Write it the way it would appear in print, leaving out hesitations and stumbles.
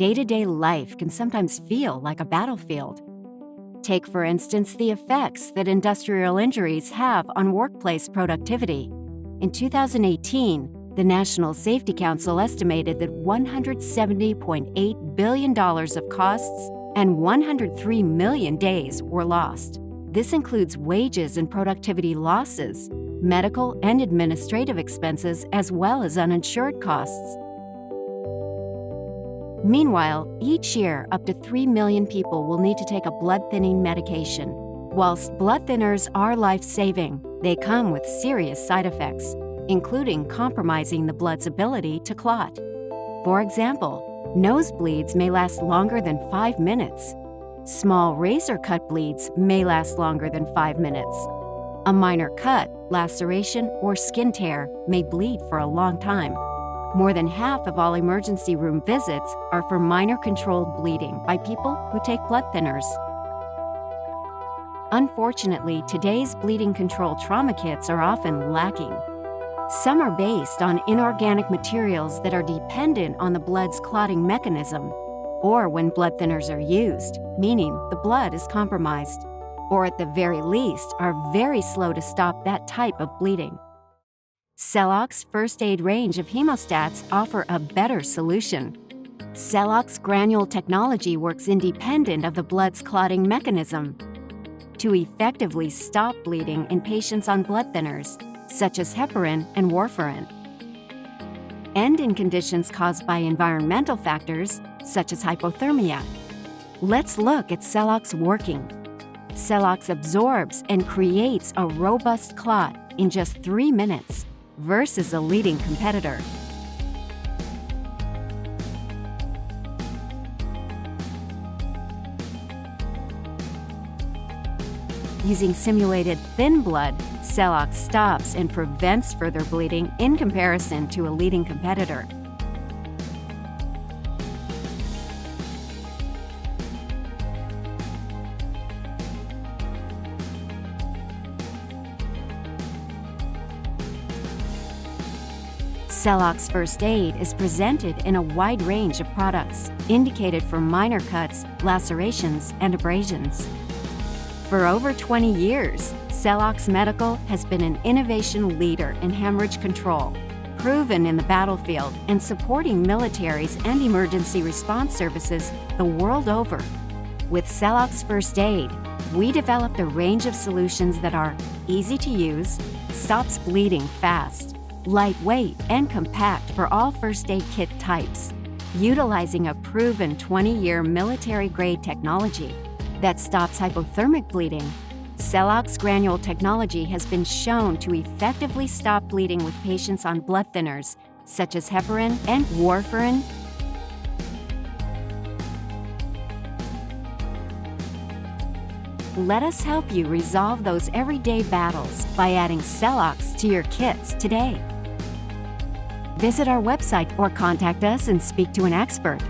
day-to-day life can sometimes feel like a battlefield. Take, for instance, the effects that industrial injuries have on workplace productivity. In 2018, the National Safety Council estimated that $170.8 billion of costs and 103 million days were lost. This includes wages and productivity losses, medical and administrative expenses, as well as uninsured costs. Meanwhile, each year, up to 3 million people will need to take a blood-thinning medication. Whilst blood thinners are life-saving, they come with serious side effects, including compromising the blood's ability to clot. For example, nosebleeds may last longer than 5 minutes. Small razor-cut bleeds may last longer than 5 minutes. A minor cut, laceration, or skin tear may bleed for a long time. More than half of all emergency room visits are for minor controlled bleeding by people who take blood thinners. Unfortunately, today's bleeding control trauma kits are often lacking. Some are based on inorganic materials that are dependent on the blood's clotting mechanism, or when blood thinners are used, meaning the blood is compromised, or at the very least are very slow to stop that type of bleeding. Celox First Aid range of hemostats offer a better solution. Celox Granule Technology works independent of the blood's clotting mechanism to effectively stop bleeding in patients on blood thinners, such as heparin and warfarin, and in conditions caused by environmental factors, such as hypothermia. Let's look at Celox working. Celox absorbs and creates a robust clot in just 3 minutes versus a leading competitor. Using simulated thin blood, Celox stops and prevents further bleeding in comparison to a leading competitor. Celox First Aid is presented in a wide range of products, indicated for minor cuts, lacerations, and abrasions. For over 20 years, Celox Medical has been an innovation leader in hemorrhage control, proven in the battlefield and supporting militaries and emergency response services the world over. With Celox First Aid, we developed a range of solutions that are easy to use, stops bleeding fast, lightweight, and compact for all first aid kit types, utilizing a proven 20-year military-grade technology that stops hypothermic bleeding. Celox Granule Technology has been shown to effectively stop bleeding with patients on blood thinners, such as heparin and warfarin. Let us help you resolve those everyday battles by adding Celox to your kits today. Visit our website or contact us and speak to an expert.